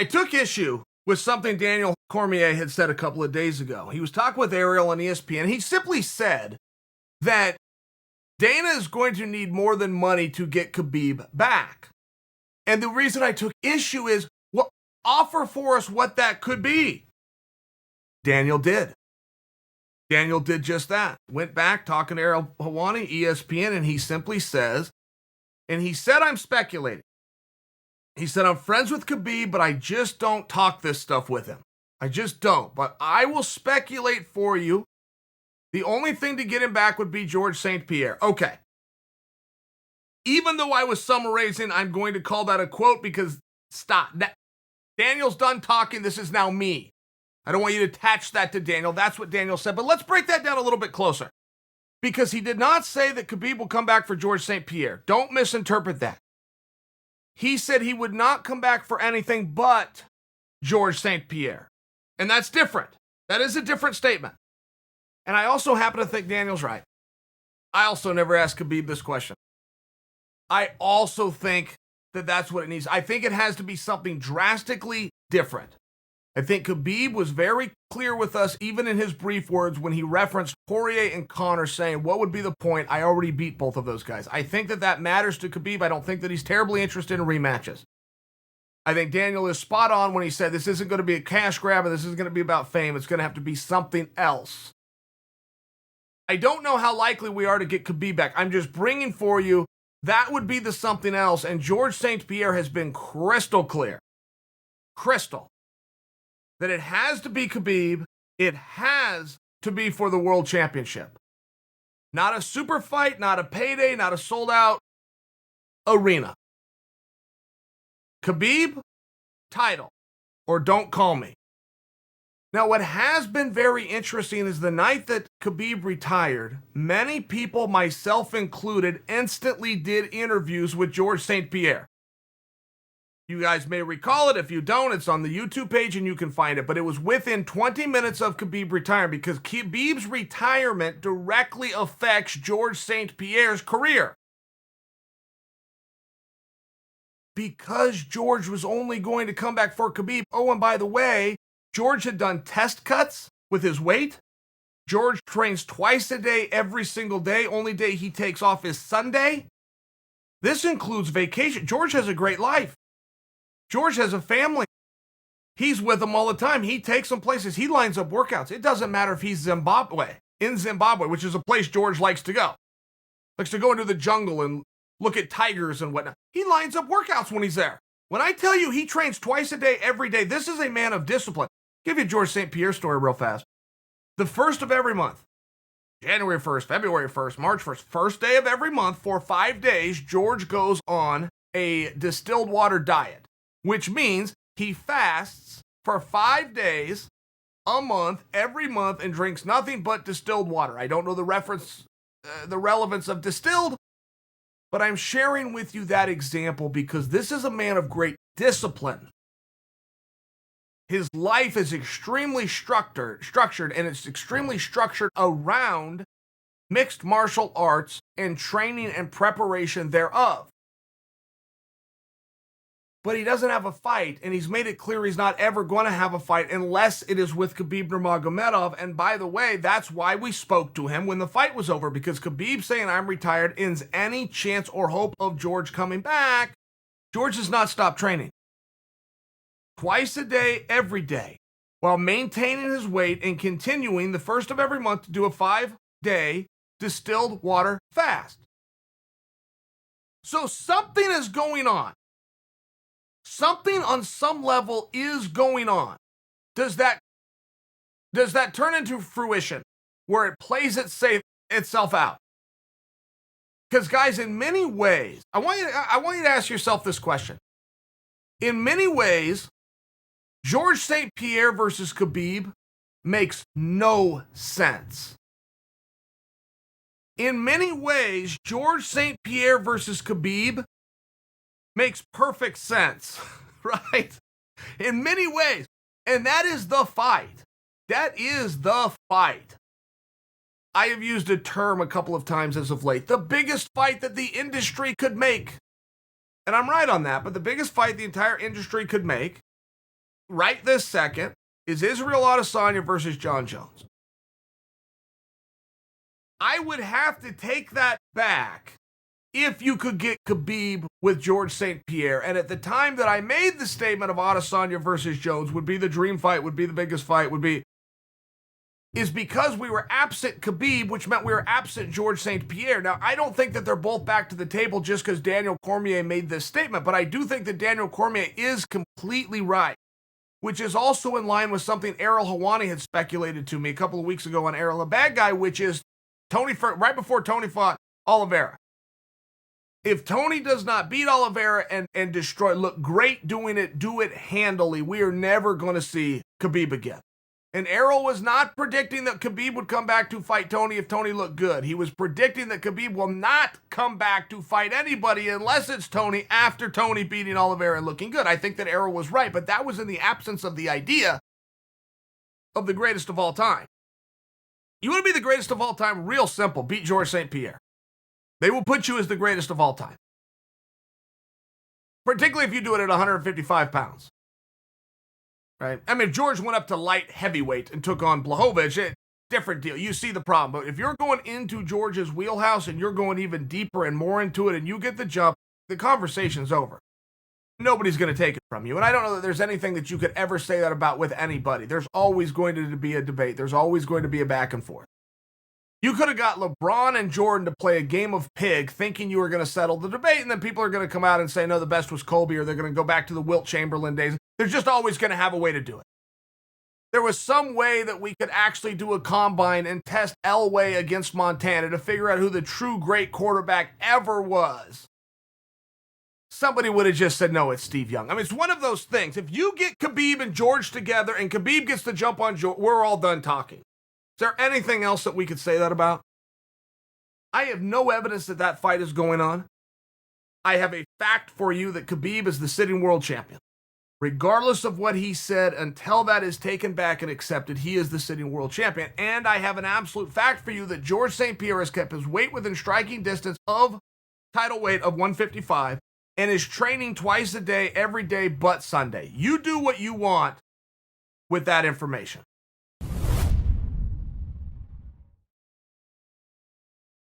I took issue with something Daniel Cormier had said a couple of days ago. He was talking with Ariel on ESPN. He simply said that Dana is going to need more than money to get Khabib back. And the reason I took issue is, well, offer for us what that could be. Daniel did. Daniel did just that. Went back talking to Ariel Helwani, ESPN, and he simply says, and he said, I'm speculating. He said, I'm friends with Khabib, but I just don't talk this stuff with him. I just don't. But I will speculate for you. The only thing to get him back would be George St-Pierre. Okay. Even though I was summarizing, I'm going to call that a quote because stop. Daniel's done talking. This is now me. I don't want you to attach that to Daniel. That's what Daniel said. But let's break that down a little bit closer. Because he did not say that Khabib will come back for George St-Pierre. Don't misinterpret that. He said he would not come back for anything but George St-Pierre. And that's different. That is a different statement. And I also happen to think Daniel's right. I also never asked Khabib this question. I also think that that's what it needs. I think it has to be something drastically different. I think Khabib was very clear with us, even in his brief words, when he referenced Poirier and Conor, saying, what would be the point? I already beat both of those guys. I think that that matters to Khabib. I don't think that he's terribly interested in rematches. I think Daniel is spot on when he said this isn't going to be a cash grab and this isn't going to be about fame. It's going to have to be something else. I don't know how likely we are to get Khabib back. I'm just bringing for you that would be the something else. And George St-Pierre has been crystal clear. Crystal. That it has to be Khabib. It has to be for the world championship. Not a super fight, not a payday, not a sold out arena. Khabib, title, or don't call me. Now, what has been very interesting is the night that Khabib retired, many people, myself included, instantly did interviews with George St-Pierre. You guys may recall it. If you don't, it's on the YouTube page and you can find it. But it was within 20 minutes of Khabib retiring because Khabib's retirement directly affects George St-Pierre's career. Because George was only going to come back for Khabib. Oh, and by the way, George had done test cuts with his weight. George trains twice a day, every single day. Only day he takes off is Sunday. This includes vacation. George has a great life. George has a family. He's with them all the time. He takes them places. He lines up workouts. It doesn't matter if he's in Zimbabwe, which is a place George likes to go. Likes to go into the jungle and look at tigers and whatnot. He lines up workouts when he's there. When I tell you he trains twice a day, every day, this is a man of discipline. Give you a George St-Pierre story real fast. The first of every month, January 1st, February 1st, March 1st, first day of every month for 5 days, George goes on a distilled water diet, which means he fasts for 5 days a month, every month, and drinks nothing but distilled water. I don't know the relevance of distilled, but I'm sharing with you that example because this is a man of great discipline. His life is extremely structured, and it's extremely structured around mixed martial arts and training and preparation thereof. But he doesn't have a fight, and he's made it clear he's not ever going to have a fight unless it is with Khabib Nurmagomedov. And by the way, that's why we spoke to him when the fight was over, because Khabib saying I'm retired ends any chance or hope of George coming back. George has not stopped training. Twice a day, every day, while maintaining his weight and continuing the first of every month to do a 5-day distilled water fast. So something is going on. Something on some level is going on. Does that turn into fruition where it plays itself out? Because guys, in many ways, I want you to ask yourself this question. In many ways, George St-Pierre versus Khabib makes no sense. In many ways, George St-Pierre versus Khabib makes perfect sense, right? In many ways. And that is the fight. That is the fight. I have used a term a couple of times as of late. The biggest fight that the industry could make. And I'm right on that, but the biggest fight the entire industry could make right this second is Israel Adesanya versus John Jones. I would have to take that back if you could get Khabib with George St-Pierre. And at the time that I made the statement of Adesanya versus Jones would be the dream fight, would be the biggest fight, is because we were absent Khabib, which meant we were absent George St-Pierre. Now, I don't think that they're both back to the table just because Daniel Cormier made this statement, but I do think that Daniel Cormier is completely right, which is also in line with something Ariel Helwani had speculated to me a couple of weeks ago on Ariel the Bad Guy, which is right before Tony fought Oliveira. If Tony does not beat Oliveira and destroy, look great doing it, do it handily, we are never going to see Khabib again. And Errol was not predicting that Khabib would come back to fight Tony if Tony looked good. He was predicting that Khabib will not come back to fight anybody unless it's Tony after Tony beating Oliveira and looking good. I think that Errol was right, but that was in the absence of the idea of the greatest of all time. You want to be the greatest of all time? Real simple. Beat George St-Pierre. They will put you as the greatest of all time. Particularly if you do it at 155 pounds. Right? I mean, if George went up to light heavyweight and took on Blachowicz, different deal. You see the problem. But if you're going into George's wheelhouse and you're going even deeper and more into it and you get the jump, the conversation's over. Nobody's going to take it from you. And I don't know that there's anything that you could ever say that about with anybody. There's always going to be a debate. There's always going to be a back and forth. You could have got LeBron and Jordan to play a game of pig thinking you were going to settle the debate, and then people are going to come out and say, no, the best was Kobe, or they're going to go back to the Wilt Chamberlain days. They're just always going to have a way to do it. There was some way that we could actually do a combine and test Elway against Montana to figure out who the true great quarterback ever was. Somebody would have just said, no, it's Steve Young. I mean, it's one of those things. If you get Khabib and George together and Khabib gets to jump on George, we're all done talking. Is there anything else that we could say that about? I have no evidence that that fight is going on. I have a fact for you that Khabib is the sitting world champion. Regardless of what he said, until that is taken back and accepted, he is the sitting world champion. And I have an absolute fact for you that George St-Pierre has kept his weight within striking distance of title weight of 155 and is training twice a day, every day but Sunday. You do what you want with that information.